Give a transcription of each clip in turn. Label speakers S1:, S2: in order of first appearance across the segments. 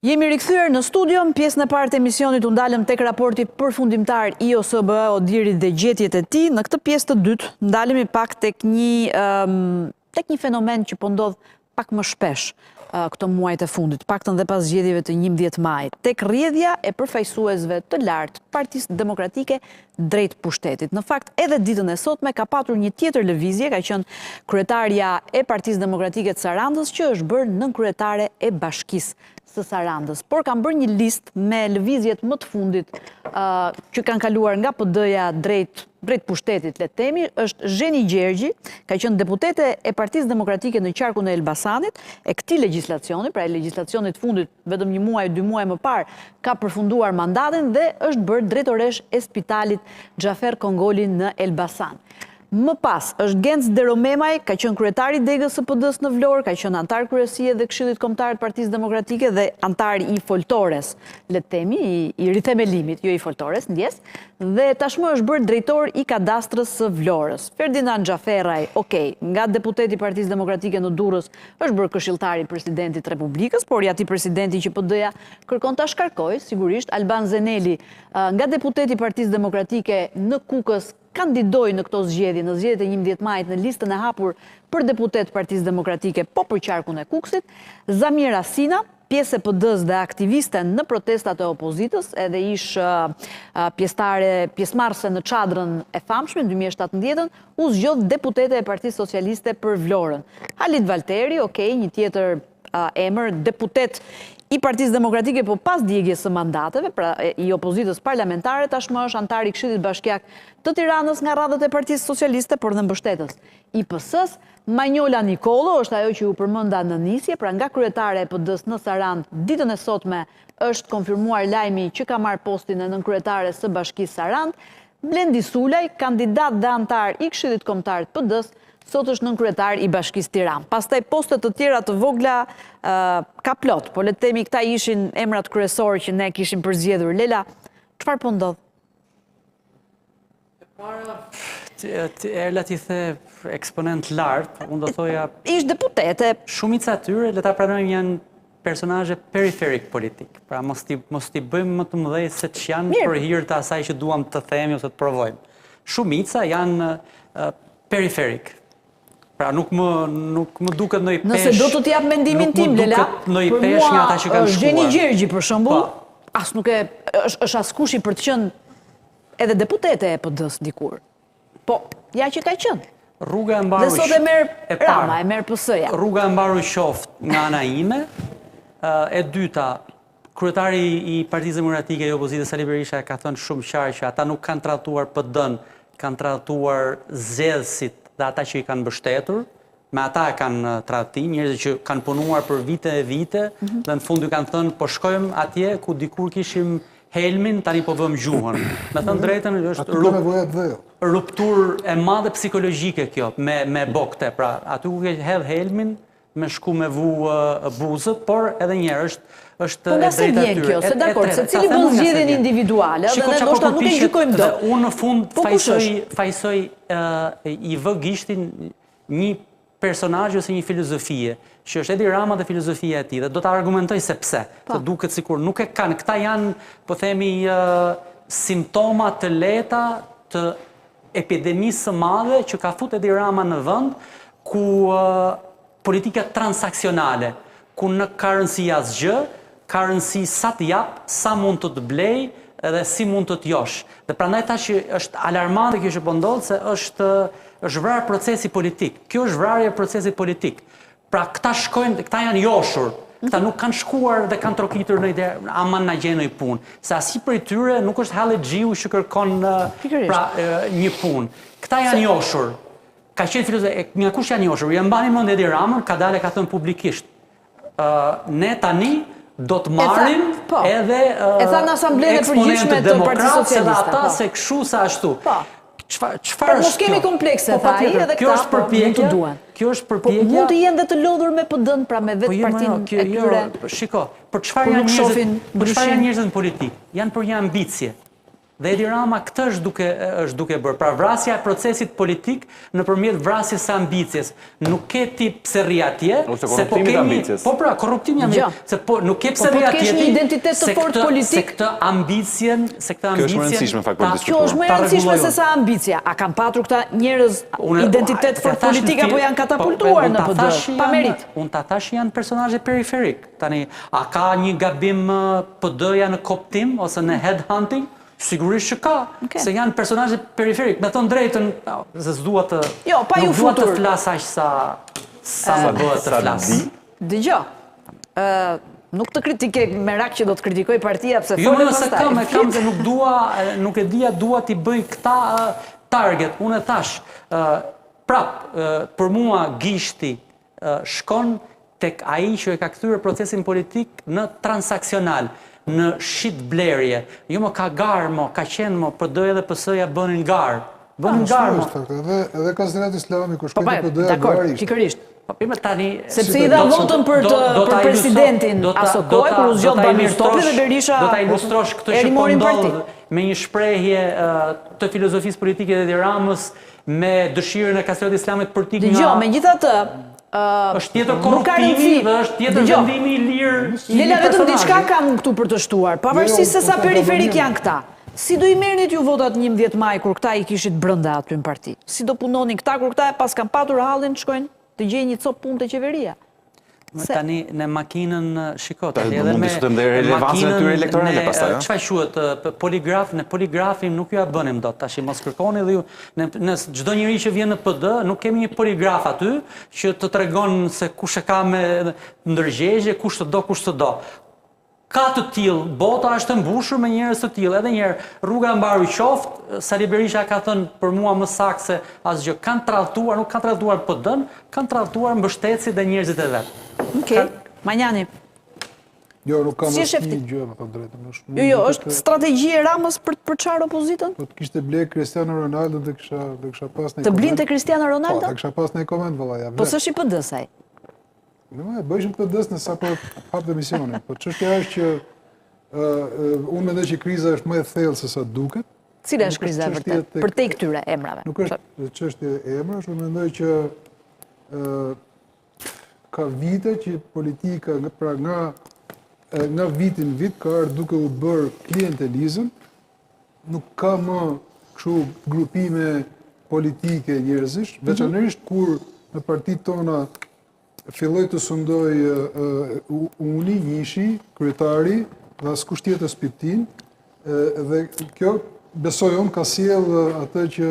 S1: Jemi rikthyer në studion, pjesën e parë të emisionit u ndalëm tek raporti përfundimtar IOSB Odirit dhe gjetjet e tij. Në këtë pjesë të dytë ndalemi pak tek një fenomen që po ndodh pak më shpesh këto muajt e fundit, paktën dhe pas zgjedhjeve të 11 majit, tek rrjedhja e përfaqësuesve të lartë Partisë Demokratike drejt pushtetit. Në fakt, edhe ditën e sotme ka patur një tjetër lëvizje, ka qenë kryetarja e Partisë Demokratike të Sarandës, që është bërë nënkryetare e Bashkisë së Sarandës, por kanë bërë një listë me lëvizjet më të fundit që kanë kaluar nga PD-ja drejt pushtetit, le të themi, është Zheni Gjergji, ka qenë deputete e Partisë Demokratike në qarkun e Elbasanit, e këtij legjislacioni, pra e legjislacionit fundit, vetëm një muaj, 2 muaj më parë, ka përfunduar mandatin dhe është bërë drejtoresh e Spitalit Xhafer Kongoli në Elbasan. Më pas, është Genc Deromemaj, ka qenë kryetari i degës së PD-s në Vlorë, ka qenë antar kryesie dhe Këshillit Kombëtar të Partisë Demokratike dhe antar i foltores, le të themi, i rithemelimit, jo i foltores, ndjes, dhe tashmë është bërë drejtor i kadastrës së Vlorës. Ferdinand Xhaferaj, nga deputeti i Partisë Demokratike në Durrës, është bërë këshilltar i presidentit Republikës, por ja ti presidenti që PD-ja kërkon ta shkarkojë, sigurisht Alban Zeneli, nga deputeti i Partisë Demokratike në Kukës, kandidoi në këto zgjedhje, në zgjedhjet e 11 majit në listën e hapur për deputet Partisë Demokratike, po për qarkun e Kukësit. Zamira Sina, pjesë e PD-s dhe aktiviste në protestat e opozitës, edhe ish pjesëmarrëse në çadrën e famshme në 2017, u zgjodh deputete e Partisë Socialiste për Vlorën. Halit Valteri, një tjetër emër, deputet i Partisë Demokratike, po pas djegjes së mandateve, pra i opozitës parlamentare, tashmë është antar i Këshillit Bashkiak të Tiranës nga radhët e Partisë Socialiste, por dhe mbështetës i PS-s. Manjola Nikolo është ajo që u përmenda në nisje, pra nga kryetare e PD-s në Sarandë, ditën e sotme është konfirmuar lajmi që ka marrë postin e nënkryetares së Bashkisë Sarandë. Blendi Sulaj, kandidat dhe antar i Këshillit Kombëtar të PD-s, sot është nënkryetar i Bashkisë Tiranë. Pastaj postet të tjera të vogla ka plot, po le të themi këta ishin emrat kryesorë që ne kishim përzgjedhur. Lela, çfarë po ndodh?
S2: Erla ti the eksponent lart, unë do thoja...
S1: Ish deputete.
S2: Shumica atyre, le ta pranojmë, janë personazhe periferik politik. Pra mos t'i bëjmë më të mëdhej se ç'janë për hir të asaj që duam të themi ose të provojmë. Shumica janë periferik. Pra nuk më duket ndonjë pesh.
S1: Nëse do të t'jap mendimin tim, Lela,
S2: për mua
S1: Zheni Gjergji për shembull, as nuk është askush i për të qenë edhe deputete e PD-s dikur. Po, ja që ka qenë.
S2: Rruga e mbaru.
S1: Dhe sot e merr Rama, e merr PS-ja.
S2: Rruga e mbaru qoftë nga ana ime. E dyta, kryetari i Partisë Demokratike e opozitës Ali Berisha ka thënë shumë qartë që ata nuk kanë trajtuar PD-n, kanë trajtuar zgjedhësit dhe ata që i kanë mbështetur, me ata e kanë tradhti, njerëz që kanë punuar për vite e vite, dhe në fund i kanë thënë, po shkojmë atje ku dikur kishim helmin, tani po vëmë gjuhën. Me thënë drejtën, është ruptur e madhe psikologjike kjo, me bokte, pra aty ku ke hedh helmin, me shku me vu buzët, por edhe njerë është
S1: e drejta tyre. Po nga se vjen kjo, se dakord, se cili bën zgjedhjen individuale, dhe ne ndoshta nuk e gjykojmë dot.
S2: Unë në fund fajsoj i vë gishtin një personazh ose një filozofie, që është Edi Rama dhe filozofia e tij, dhe do ta argumentoj se pse. Se duket sikur nuk e kanë, këta janë, po themi, simptoma të lehta të epidemisë së madhe që ka futur Edi Rama në vend, ku politika transaksionale, ku në ka rëndësi asgjë, ka rëndësi sa të jap, sa mund të të blej, edhe si mund të t'josh. Dhe prandaj tash është alarmante kjo që po ndodh, se është vrarë procesi politik. Kjo është vrarje e procesit politik. Pra këta shkojnë, këta janë joshur, këta nuk kanë shkuar dhe kanë trokitur në ide, aman na gjenoj punë. Se asi për i tyre nuk është Halli Xhiu që kërkon një punë. Këta janë joshur. Ka qenë filozofi, nga kush janë joshur? Ja mbani mend Edi Ramën, ka dalë ka thënë publikisht. Ne tani do të marrim edhe eksponentë demokratë dhe ata se kështu sa ashtu. Çfarë
S1: mos kemi komplekse, tha ai, edhe këta mund të duan.
S2: Kjo është përpjekje.
S1: Mund të jenë dhe të lodhur me PD-n, pra me vetë partinë e tyre.
S2: Shiko, për çfarë janë njerëzit në politikë? Janë për një ambicje. Dhe Edi Rama këtë është duke bërë. Pra vrasja e procesit politik nëpërmjet vrasjes së ambicjes. Nuk ke ti pse rri atje,
S3: ose korruptimi i ambicjes.
S2: Po pra, korruptimi i ambicjes. Se po nuk ke pse rri atje.
S1: Po një identitet të fortë politik.
S2: Se këtë ambicjen,
S3: Kjo është më rëndësishme fakt për
S1: Kjo është më rëndësishme se sa ambicia. A kanë patur këta njerëz identitet fort politik apo janë katapultuar në PD pa merit?
S2: Unë ta thash janë personazhe periferik. Tani, a ka një gabim PD-ja në koptim ose në headhunting? Sigurisht që ka, se janë personazhe periferik. Me thonë drejtën, se s'dua të...
S1: Jo, pa ju futur.
S2: Nuk dua të flas aq sa më bëhet të flas.
S1: Dëgjoj. Nuk të kritike merak që do të kritikoj partia pse
S2: Jo,
S1: folën
S2: nëse kam se nuk e dua t'i bëj këta target. Unë e thash, për mua gishti shkon tek ai që e ka kthyer procesin politik në transaksional, në shit blerje. Jo më ka garë, ka qenë më, PD edhe PS-ja bënin garë. Bënin garë më.
S4: Edhe Kandidat Islami, kur shkojnë të PD-ja garisht.
S1: Pikërisht. Sepse
S2: Sepse
S1: i dha votën për presidentin aso kohë, kur u zgjodh Bamir Topli dhe Berisha
S2: do ta ilustrosh këtë që po ndodh me një shprehje të filozofisë politike dhe Edi Ramës me dëshirën e Kandidatit Islamit për t'i
S1: Dëgjoj, megjithatë,
S2: është tjetër korruptimi dhe është tjetër vendimi i lirë.
S1: Lela vetëm diçka kam këtu për të shtuar, pavarësisht se sa periferik janë këta. Si do i merrnit ju votat 11 maj kur këta i kishit brenda aty në parti? Si do punonin këta kur këta pas kanë patur hallin të shkojnë të gjejnë një copë punë të qeveria?
S2: Tani në makinën shikot.
S3: Mund të diskutojmë dhe relevancën e tyre elektorale pastaj.
S2: Çfarë quhet poligraf? Në poligrafin nuk ju ja bënim dot. Tash mos kërkoni dhe ju në çdo njeri që vjen në PD, nuk kemi një poligraf aty që të tregon se kush e ka me ndërgjegje, kush të do. Ka të tillë, bota është mbushur me njerëz të tillë. Edhe një herë, rruga e mbaru qoftë, Sali Berisha ka thënë për mua më saktë se asgjë. Kanë tradhtuar, nuk kanë tradhtuar PD-n, kanë tradhtuar mbështetësit dhe njerëzit e vet.
S1: Okej, Manjani.
S4: Jo, nuk kam
S1: asnjë
S4: gjë, me thënë drejtën.
S1: Jo, është strategji e Ramës për të përçarë opozitën?
S4: Po të kishte ble Cristiano Ronaldo dhe kisha pas një
S1: Të blinte Cristiano Ronaldo?
S4: Po, dhe kisha pas një koment vëlla ja.
S1: Po s'është i PD-s ai.
S4: Në bëjshëm PD-s në sa për hap të misionin. Po çështja është që unë mendoj që kriza është më e thellë se sa duket.
S1: Cila është kriza e vërtetë për te këtyre emrave?
S4: Nuk është çështje e emrash, unë mendoj që ka vite që politika nga vitin vit ka ardhur duke u bërë klientelizëm, nuk ka më kështu grupime politike njerëzish, veçanërisht kur në partitë tona filloi të sundoj uni, Njishi, kryetari dhe askush tjetër Spiptin, dhe kjo besoj unë ka sjell atë që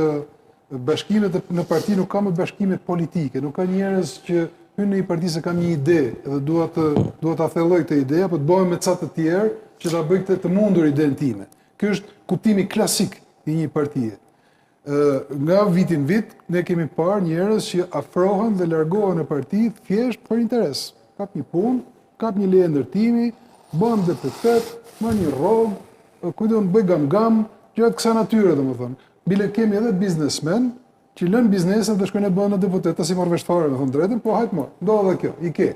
S4: bashkimet në parti nuk ka më bashkime politike, nuk ka njerëz që hynë në një parti se kam një ide dhe dua ta thelloj këtë ide, apo të bëhem me ca të tjerë që ta bëj këtë të mundur idenë time. Ky është kuptimi klasik i një partie. Nga vitin vit ne kemi parë njerëz që afrohen dhe largohen në parti thjesht për interes. Kap një punë, kap një leje ndërtimi, bën deputet, marr një rrogë, kujton bëj gam-gam, gjëra kësaj natyre domethënë. Bile kemi edhe biznesmen që lën biznesin dhe shkojnë e bën në deputet, as i marr vesh fare, me thënë drejtën, po hajt më. Ndodh edhe kjo, i ke.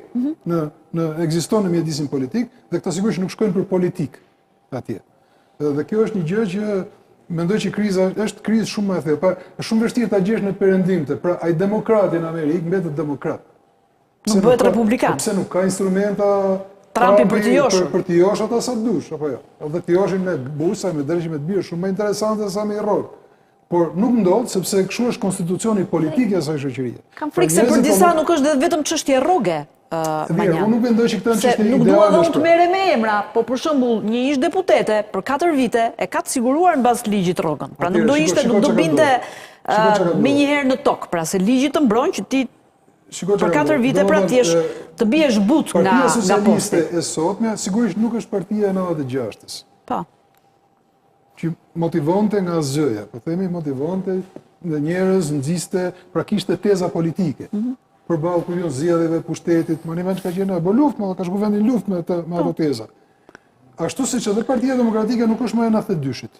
S4: Në ekziston në mjedisin politik dhe këta sigurisht nuk shkojnë për politik atje. Dhe kjo është një gjë që mendoj që kriza është krizë shumë më e thellë. Është shumë vështirë ta gjesh në perëndimte. Pra ai demokrati në Amerikë mbetet demokrat.
S1: Nuk bëhet republikan.
S4: Pse nuk ka instrumenta
S1: Trumpi për të joshur.
S4: Për të joshur ata sa dush, apo jo. Edhe të joshin me bursa, me drejtë me të birë, shumë më interesante se sa me rrog. Por nuk ndodh sepse kështu është konstitucioni politik i asaj shoqërie.
S1: Kam frikë se për disa nuk është vetëm çështje rroge.
S4: Unë nuk mendoj që këtë është çështje
S1: ideale. Nuk dua dhe unë të merrem me emra, po për shembull, një ish deputete për 4 vite e ka të siguruar mbas ligjit rrogën. Pra nuk do binte me një herë në tokë, pra se ligji të mbron që ti për 4 vite pra të biesh but nga
S4: Partia
S1: posti.
S4: Socialiste e sotme sigurisht nuk është partia e 96-s.
S1: Po.
S4: Që motivonte nga zgjoja, po themi motivonte nga njerëz, nxiste, pra kishte teza politike. Përballë kur jo zgjedhjeve, pushtetit, më një vend ka qenë apo luftë, ka shku vendin luftë me ato teza. Ashtu siç edhe Partia Demokratike nuk është më e 92-shit.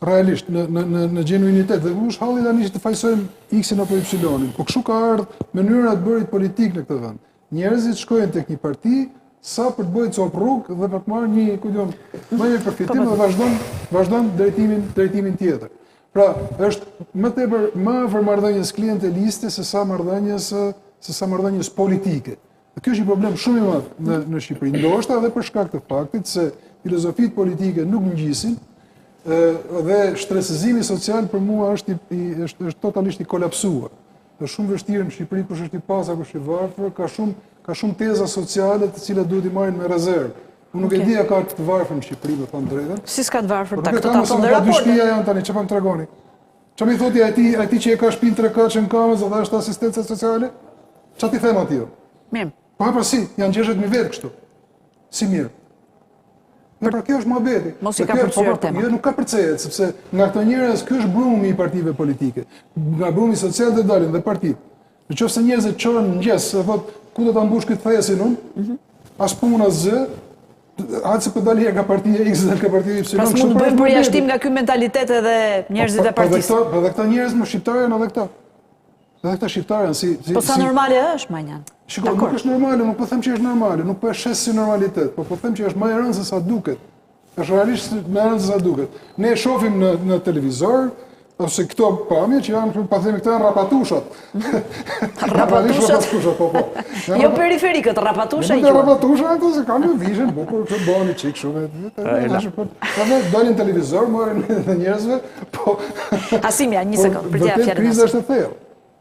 S4: Realisht në genuinitet dhe është halli tani që të fajsojmë X-in apo Y-in. Po kështu ka ardhur mënyra e bërit politik në këtë vend. Njerëzit shkojnë tek një parti sa për të bëjë copë rrugë dhe për të marrë një përfitim dhe vazhdon drejtimin tjetër. Pra, është më tepër më afër marrëdhënies klienteliste se sa marrëdhënies politike. Dhe kjo është një problem shumë i madh në Shqipëri. Ndoshta edhe për shkak të faktit se filozofitë politike nuk ngjisin dhe shtresëzimi social për mua është totalisht i kolapsuar. Është shumë vështirë në Shqipëri kush është i pasur, kush i varfër, ka shumë teza sociale të cilat duhet i marrin me rezervë. Unë nuk e di a ka të varfër në Shqipëri, me thënë drejtën.
S1: Si s'ka të varfër,
S4: ta
S1: këto ta thonë
S4: dy
S1: raporte.
S4: shtëpia janë tani, çfarë më tregoni? Çfarë më thotë ai që e ka shtëpinë 3 kaçë në Kamës dhe është asistenca sociale? Çfarë ti them atij?
S1: Mirë.
S4: Pa si, janë 60.000 vetë kështu. Si mirë. Pra kjo është muhabeti.
S1: Mos i ka përcyer tema.
S4: Jo, nuk ka përcyer, sepse nga këto njerëz ky është brumi i partive politike. Nga brumi social të dalin dhe partit. Nëse njerëzit çohen në mëngjes, se thotë ku do ta mbush këtë thesin unë? As punë as zë. Hajde se po dalë nga partia X dhe nga partia Y.
S1: Pas mund bëjmë përjashtim nga ky mentalitet edhe njerëzit e partisë.
S4: Po edhe këta njerëz më shqiptarë janë edhe këta. Edhe këta shqiptarë janë si
S1: Po sa normale është, Majnan?
S4: Shiko, nuk është normale, nuk po them që është normale, nuk po e shes si normalitet, po them që është më e rëndë se sa duket. Është realisht më e rëndë se sa duket. Ne e shohim në televizor, ose këto pamje që janë, pa themi këto janë rapatushat.
S1: Rapatushat?
S4: Po.
S1: Jo periferikët, rapatusha i
S4: quhen.
S1: quhen.
S4: Rapatusha ato se kanë një vizhin bukur, që bëhen çik shumë. Edhe dalin televizor, morën edhe njerëzve, po.
S1: Asimja, një sekond, për t'ia fjalën.
S4: Kriza është e thellë.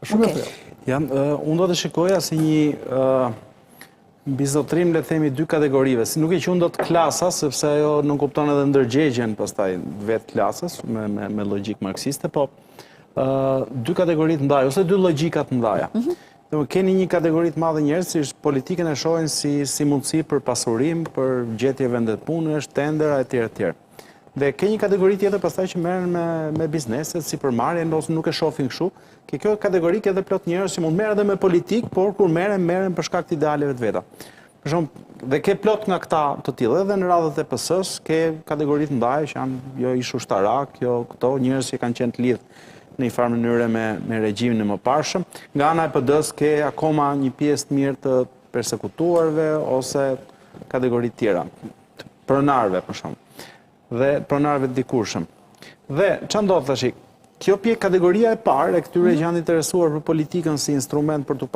S4: Shumë e thellë.
S5: Unë do të shikoja si një bizotrim, le themi, dy kategorive. Si nuk e qunë do të klasa, sepse ajo nuk kupton edhe ndërgjegjen pastaj vetë klasës, me logjik marksiste, po dy kategorit ndaj, ose dy logjikat ndaja. Keni një kategorit madhe njerëz që politikën e shohin si mundësi për pasurim, për gjetje vendet punësh, tendera, etj. Dhe ke një kategori tjetër pastaj që merren me bizneset, si përmarrje, ose nuk e shohin kështu. Kjo kategori ka edhe plot njerëz që mund merren edhe me politik, por kur merren për shkak të idealeve të veta. Për shembull, dhe ke plot nga këta të tillë, edhe në radhët e PS-s, ke kategoritë ndaje që janë jo ish ushtarak, jo këto njerëz që kanë qenë të lidhur në një farë mënyrë me regjimin e mëparshëm. Nga ana e PD-s ke akoma një pjesë të mirë të persekutuarve ose kategori tjera, pronarëve për shembull, dhe pronarëve të dikurshëm. Dhe ç'a ndodh tash? Kjo kategoria e parë e këtyre që janë interesuar për politikën si instrument për të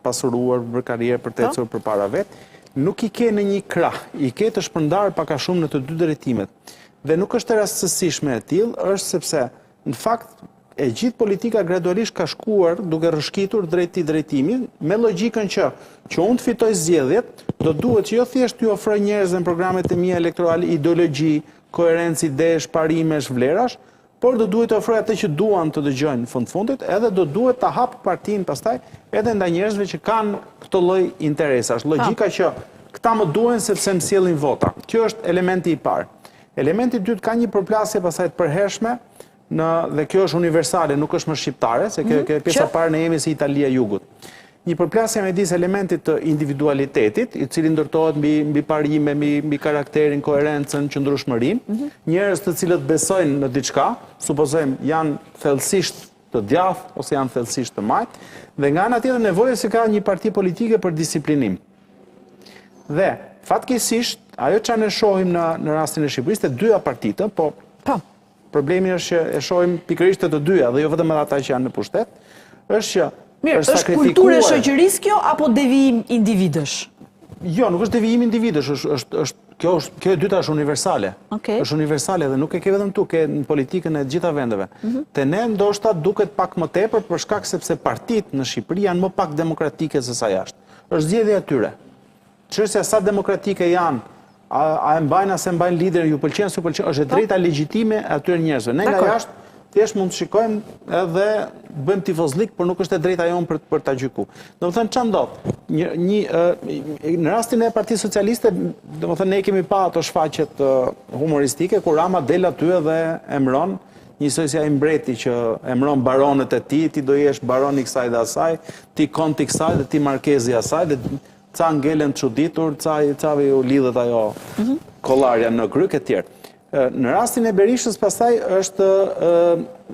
S5: pasuruar, për karrierë, për të ecur përpara vet, nuk i ke në një krah, i ke të shpërndarë pak a shumë në të dy drejtimet. Dhe nuk është e rastësishme e tillë, është sepse në fakt e gjithë politika gradualisht ka shkuar duke rrëshqitur drejt këtij drejtimi, me logjikën që unë të fitoj zgjedhjet, do duhet që jo thjesht t'ju ofroj njerëzve në programet e mia elektorale ideologji, koherencë idesh, parimesh, vlerash, por do duhet të ofroj atë që duan të dëgjojnë në fundit, edhe do duhet ta hap partinë pastaj edhe ndaj njerëzve që kanë këtë lloj interesash. Logjika që këta më duhen sepse më sjellin vota. Kjo është elementi i parë. Elementi i dytë ka një përplasje pastaj të përhershme dhe kjo është universale, nuk është më shqiptare, se kjo pjesa e parë ne jemi si Italia e Jugut. Një përplasje midis elementit të individualitetit, i cili ndërtohet mbi parime, mbi karakterin, koherencën, qëndrueshmërinë, njerëz të cilët besojnë në diçka, supozojmë janë thellësisht të djathtë ose janë thellësisht të majt, dhe nga ana tjetër nevoja se ka një parti politike për disiplinim. Dhe fatkeqësisht, ajo që ne shohim në rastin e Shqipërisë, të dyja partitë, po problemi është që e shohim pikërisht të dyja, dhe jo vetëm ata që janë në pushtet, është që
S1: mirë, është kulturë e shoqërisë kjo apo devijim individësh?
S5: Jo, nuk është devijim individësh, kjo e dyta është universale. Është universale dhe nuk e ke vetëm tu, ke në politikën e gjitha vendeve. Te ne ndoshta duket pak më tepër për shkak sepse partitë në Shqipëri janë më pak demokratike se sa jashtë. Është zgjedhja e tyre. Çështja sa demokratike janë, a e mbajnë as e mbajnë lider, ju pëlqen, s'ju pëlqen, është e drejta legjitime e atyre njerëzve. Ne nga jashtë thjesht mund të shikojmë edhe bëjmë tifozlik, por nuk është e drejta jonë për ta gjykuar. Domethënë ç'a ndodh? Në rastin e Partisë Socialiste, domethënë ne kemi pa ato shfaqjet humoristike kur Rama del aty dhe emron njësoj si ai mbreti që emron baronet e tij, ti do jesh baroni i kësaj dhe asaj, ti konti i kësaj dhe ti markezi i asaj, dhe ca ngelen çuditur, cave u lidhet ajo kollarja në kryq e tjerë. Në rastin e Berishës pastaj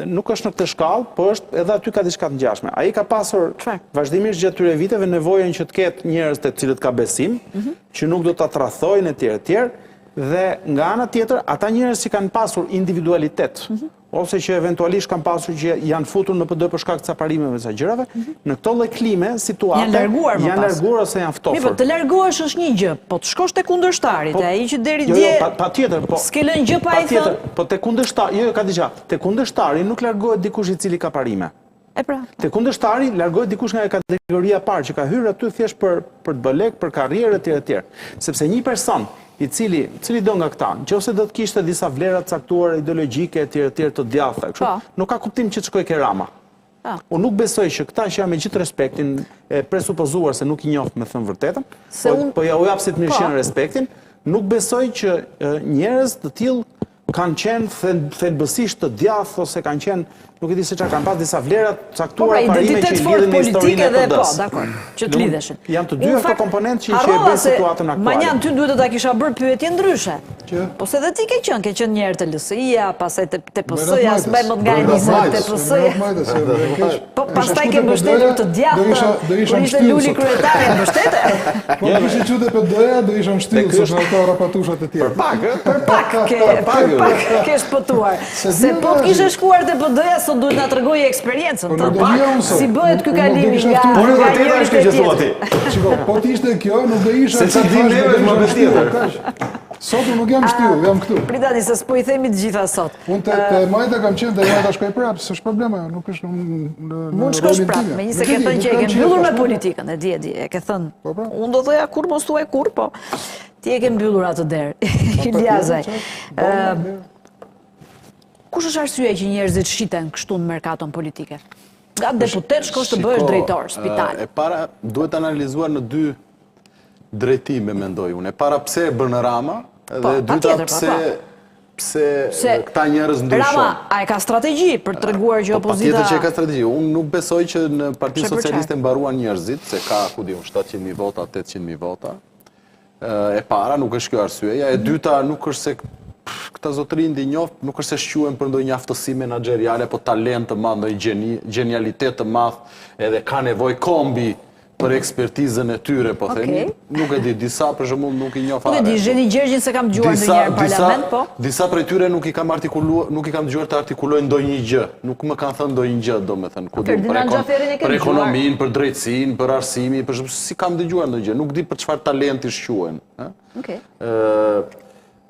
S5: nuk është në këtë shkallë, po është edhe aty ka diçka të ngjashme. Ai ka pasur vazhdimisht gjatë këtyre viteve nevojën që të ketë njerëz të cilët ka besim, që nuk do ta tradhojnë etj. Dhe nga ana tjetër, ata njerëz që kanë pasur individualitet, ose që eventualisht kanë pasur që janë futur në PD për shkak të caparimeve të gjërave, në këto lloj klime, situate janë larguar ose janë ftofur.
S1: Mirë, po të largohesh është një gjë, po të shkosh te kundërshtarit, ai që deri dje
S5: patjetër, po.
S1: S'ke lënë gjë pa i thënë.
S5: Po te kundërshtari, ka diçka. Te kundërshtari nuk largohet dikush i cili ka parime. Te kundërshtari largohet dikush nga kategoria e parë që ka hyrë aty thjesht për të bërë lek, për karrierë etj. Sepse një person i cili do nga këta, nëse do të kishte disa vlera të caktuara ideologjike etj. Të djathta, kështu, nuk ka kuptim që të shkojë ke Rama. Unë nuk besoj që këta që janë me gjithë respektin e presupozuar se nuk i njoft me thënë vërtetën, po ja u jap si të mirëqen respektin, nuk besoj që njerëz të tillë kanë qenë thelbësisht të djathtë ose kanë qenë nuk e di se çfarë kanë pas disa vlera të caktuara parime që i lidhin me historinë e PD-s.
S1: Po, dakor, që të lidheshin.
S5: Janë të dy ato komponentë që i bëjnë situatën aktuale.
S1: Manjan, ty duhet të ta kisha bërë pyetje ndryshe. Po se dhe ti ke qenë njerë të LSI-ja, pastaj te PS-ja, s'baj më nga e nisa te PS-ja. Po pastaj ke mbështetur të djathtë, kur ishte Luli kryetari e mbështete.
S4: Po kishin qytet PD-ja, do isha mbështetur se ato rapatushat e tjera.
S1: Për pak ke shpëtuar. Se po të kishe shkuar te PD-ja, sot duhet na tregojë eksperiencën tënde. Si bëhet ky kalimi nga njëri te tjetri.
S4: Shiko, po të ishte kjo, nuk do isha.
S3: Se çfarë di neve më bëj tjetër.
S4: Sot nuk jam shtyllë, jam këtu.
S1: Pritani, se s'po i themi të gjitha sot.
S4: Unë te Majta kam qenë, te Majta shkoj prapë, s'është problema, nuk është në
S1: mund shkosh prapë, me një se ke thënë që e ke mbyllur me politikën, e di, e ke thënë. Unë do thoja kur mos thuaj kur, po ti e ke mbyllur atë derë. Iliazaj. Kush është arsyeja që njerëzit shiten kështu në merkaton politike? Nga deputet shkosh të bëhesh drejtor, spital.
S6: E para duhet analizuar në dy drejtime, mendoj unë. E para pse e bën Rama, dhe e dyta pse këta njerëz ndryshon.
S1: Rama, a e ka strategji për të treguar që opozita...
S6: Patjetër që e ka strategji. Unë nuk besoj që në Partinë Socialiste mbaruan njerëzit, se ka, ku di unë, 700.000 vota, 800.000 vota. E para, nuk është kjo arsyeja. E dyta, nuk është se këta zotërin di njoft, nuk është se shquhen për ndonjë aftësi menaxheriale, po talent të madh, ndonjë genialitet të madh, edhe ka nevojë kombi për ekspertizën e tyre, po themi. Nuk e di, disa për shembull nuk i njoh fare.
S1: Nuk e di, Zheni Gjergjin se kam dëgjuar ndonjëherë në parlament, po.
S6: Disa prej tyre nuk i kam dëgjuar të artikulojnë ndonjë gjë. Nuk më kanë thënë ndonjë gjë, domethënë, ku di për ekonominë, për drejtësinë, për arsimin, për si kam dëgjuar ndonjë gjë. Nuk di për çfarë talenti shquhen, ëh.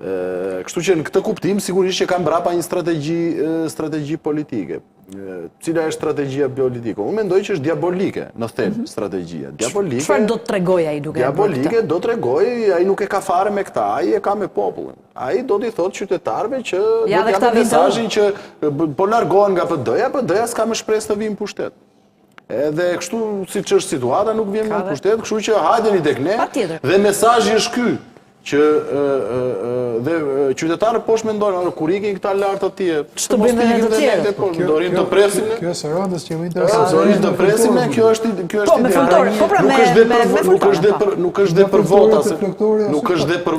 S6: Kështu që në këtë kuptim sigurisht që kam brapa një strategji politike. Cila është strategjia politike? Unë mendoj që është diabolike në thelb strategjia.
S1: Çfarë do të tregoj ai duke?
S6: Diabolike do t'rregoj, ai nuk e ka fare me këta, ai e ka me popullin. Ai do t'i thotë qytetarëve që do t'japë mesazhin që po largohen nga PD-ja, PD-ja s'ka më shpresë të vinë në pushtet. Edhe kështu siç është situata nuk vjen në pushtet, kështu që hajdeni tek ne dhe mesazhi është ky. Që dhe qytetarët poshtë mendojnë, kur ikin këta lart atje,
S1: ç'të bëjmë me të tjerë?
S6: Dorin të presim ne.
S4: Kjo është rëndës që më intereson.
S6: Dorin të presim ne, kjo është ide.
S1: Po me fëltor, po pra
S6: nuk është dhe për vota se nuk është dhe për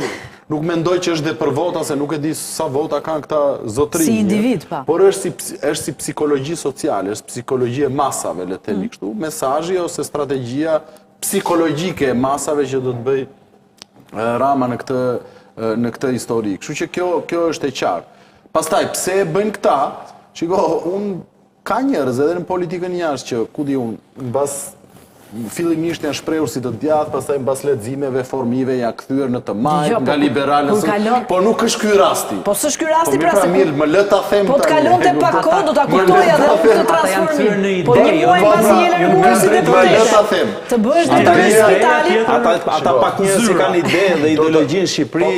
S6: nuk mendoj që është dhe për vota se nuk e di sa vota kanë këta zotërinj.
S1: Si individ pa.
S6: Por është si psikologji sociale, është psikologji e masave, le të themi kështu, mesazhi ose strategjia psikologjike e masave që do të bëj Rama në këtë histori. Kështu që kjo është e qartë. Pastaj, pse e bëjnë këta? Shiko, unë ka njerëz edhe në politikën jashtë që, ku di unë, mbas fillimisht janë shprehur si të djathtë, pastaj mbas leximeve formive janë kthyer në të majt, nga liberalët. Po nuk është ky rasti.
S1: Po s'është ky rasti
S6: pra se mirë, më lë ta them.
S1: Po të kalonte pak kohë do ta kuptoja dhe unë të transformoj. Po një muaj pasi je larguar si deputet. Të bësh drejtor i spitalit.
S5: Ata pak njerëz që kanë ide dhe ideologji në Shqipëri,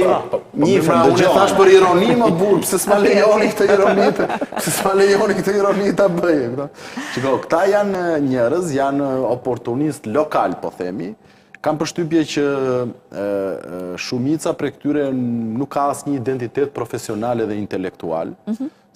S6: njifën dëgjoj. Thash për ironi më burr, pse s'ma lejoni këtë ironi? Pse s'ma lejoni këtë ironi ta bëj? Shiko, këta janë njerëz, janë oportunistë lokal, po themi, kam përshtypje që shumica prej këtyre nuk ka asnjë identitet profesional dhe intelektual,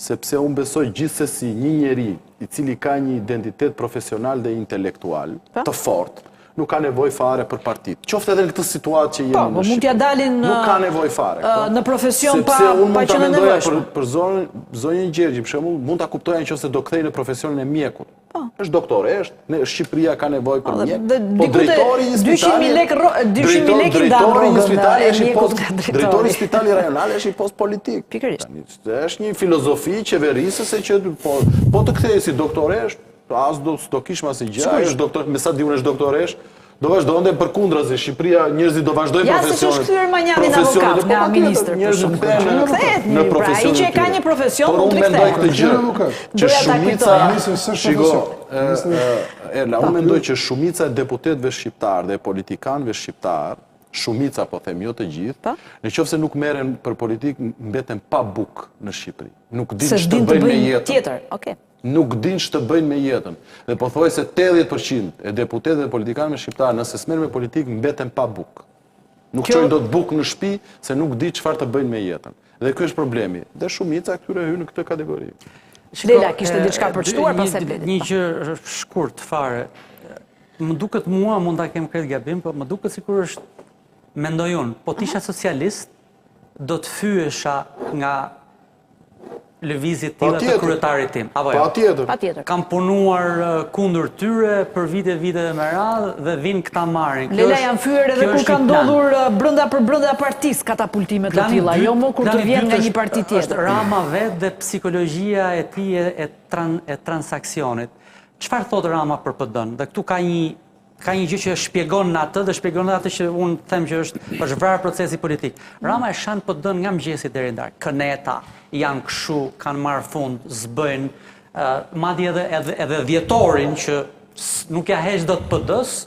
S6: sepse unë besoj gjithsesi një njeri i cili ka një identitet profesional dhe intelektual të fortë, nuk ka nevojë fare për partitë. Qoftë edhe në këtë situatë që jemi në
S1: Po, mund t'ja dalin
S6: nuk ka nevojë fare.
S1: në profesion pa
S6: sepse unë mund ta
S1: qenë
S6: mendoja
S1: nevojshme.
S6: për zonjën Gjergji, për shembull, mund ta kuptoja nëse do kthej në profesionin e mjekut. Është doktore, në Shqipëria ka nevojë për mjek. Po drejtori i spitalit,
S1: 200.000 lekë ndan rrugën
S6: drejtori i spitalit rajonal është i post politik.
S1: Pikërisht.
S6: Është një filozofi qeverisëse që po të kthehej si doktoresh, as do kish më asnjë gjë, ai është doktor, me sa di unë është doktoresh. Do vazhdonte përkundrazi, Shqipëria njerëzit do vazhdojnë profesionet.
S1: Ja, se është kthyer Manjani në avokat nga ministër.
S6: Njerëzit kthehen në profesionet.
S1: Ai që ka një profesion
S6: por
S1: mund të
S6: unë mendoj
S1: kthehet.
S6: këtë gjë, që shumica, shiko, Erla, unë mendoj që shumica e deputetëve shqiptar dhe politikanëve shqiptar, shumica po them, jo të gjithë, nëse nuk merren për politikë, mbeten pa bukë në Shqipëri. Nuk dinë ç'të bëjnë me jetën.
S1: Tjetër, okay.
S6: Nuk din ç'të bëjnë me jetën. Dhe po thoj se 80% e deputetëve dhe politikanëve shqiptarë nëse s'merren me politikë mbeten pa bukë. Nuk çojnë dot bukë në shtëpi se nuk di çfarë të bëjnë me jetën. Dhe ky është problemi. Dhe shumica këtyre hyn në këtë kategori.
S1: Lela, kishte diçka për shtuar pastaj Bledi.
S2: Një gjë shkurt fare. Më duket mua, mund ta kem kretë gabim, po më duket sikur është, mendoj unë, po t'isha socialist, do të fyesha nga lëvizjet tilla të kryetarit tim. Apo jo?
S6: Patjetër.
S2: Kam punuar kundër tyre për vite me radhë dhe vinë këta marrin.
S1: Lela janë fyer edhe kur ka ndodhur brenda partisë katapultime të tilla, jo më kur të vjen nga një parti tjetër.
S2: Është Rama vetë dhe psikologjia e tij e transaksionit. Çfarë thot Rama për PD-n? Dhe këtu ka një gjë që shpjegon atë dhe shpjegon atë që unë them që është vrarë procesi politik. Rama e shan PD-n nga mëngjesi deri në darkë. Këneta janë kështu, kanë marrë fund, zbëjnë, madje edhe dhjetorin që nuk ja heq dot PD-s,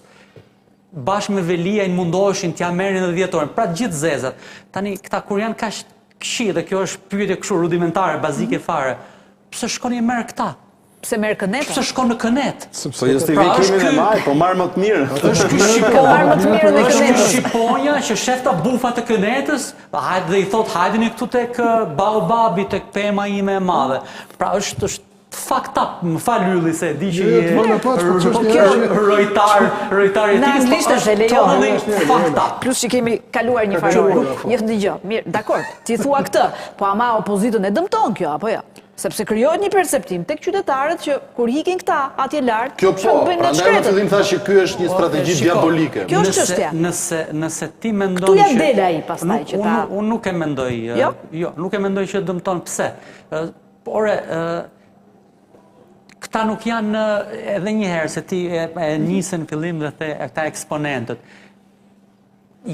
S2: bashkë me Veliajn mundoheshin t'ja merrin edhe dhjetorin. Pra gjithë zezat. Tani këta kur janë kaq këqij dhe kjo është pyetje kështu rudimentare, bazike fare. Pse shkoni e merr këta?
S1: Pse merr Kënet?
S2: Pse shkon në Kënet?
S5: Po justifikimin e maj, po marr më të mirë.
S2: Është ky Shqiponja që shef ta bufa të Kënetës, hajde dhe i thot hajdeni këtu tek baobabi, tek pema ime e madhe. Pra është fucked up, më fal Ylli se di që rojtar
S1: në anglisht është e lejohet.
S2: Fucked up.
S1: Plus që kemi kaluar një farë. Jetë dëgjoj. Mirë, dakor, ti thua këtë, po ama opozitën e dëmton kjo apo jo? Sepse krijohet një perceptim tek qytetarët që kur hikin këta atje lart,
S6: kjo po, prandaj në fillim thash që ky është një strategji diabolike.
S1: Kjo është çështja.
S2: Nëse ti mendon
S1: që këtu ja del ai pastaj që ta.
S2: Unë nuk e mendoj. Jo, nuk e mendoj që dëmton. Pse? Por këta nuk janë edhe një herë se ti e nisën fillim dhe the këta eksponentët.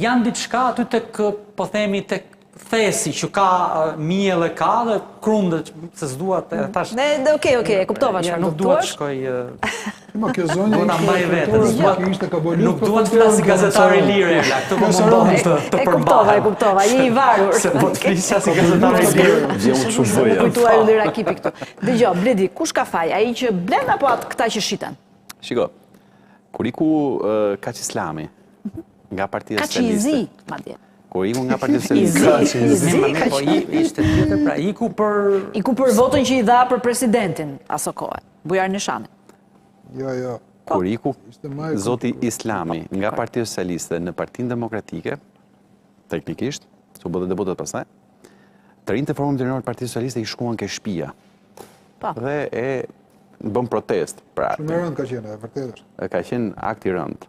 S2: Janë diçka aty tek, po themi, tek thesi që ka miell e ka dhe krundet se s'dua të tash.
S1: Okej, e kuptova çfarë
S2: nuk dua të shkoj.
S4: Ma kjo zonja
S2: nuk dua të flas si gazetar i lirë, këtë po mundohem të përmbaj.
S1: E kuptova, je i varur.
S2: Se po të flisja si gazetar i lirë,
S5: gjeu çu bëj.
S1: Kujtuar Ylli Rakipi këtu. Dëgjoj, Bledi, kush ka faj? Ai që blen apo këta që shiten?
S7: Shiko, Kuriku Kaq Islami nga Partia Socialiste.
S1: Kaçi madje.
S7: Kuriku nga Partia Socialiste.
S2: Po ishte tjetër, pra iku
S1: për votën që i dha për presidentin aso kohë, Bujar Nishani.
S4: Jo.
S7: Kuriku, zoti Islami nga Partia Socialiste në Partinë Demokratike, teknikisht, su bëdhe deputet pastaj, të rinjtë të formën të Partia Socialiste i shkuan ke shtëpia. Dhe e bën protest.
S4: Shumë rënd ka qenë, e vërtet është.
S7: Ka qenë akt i rënd.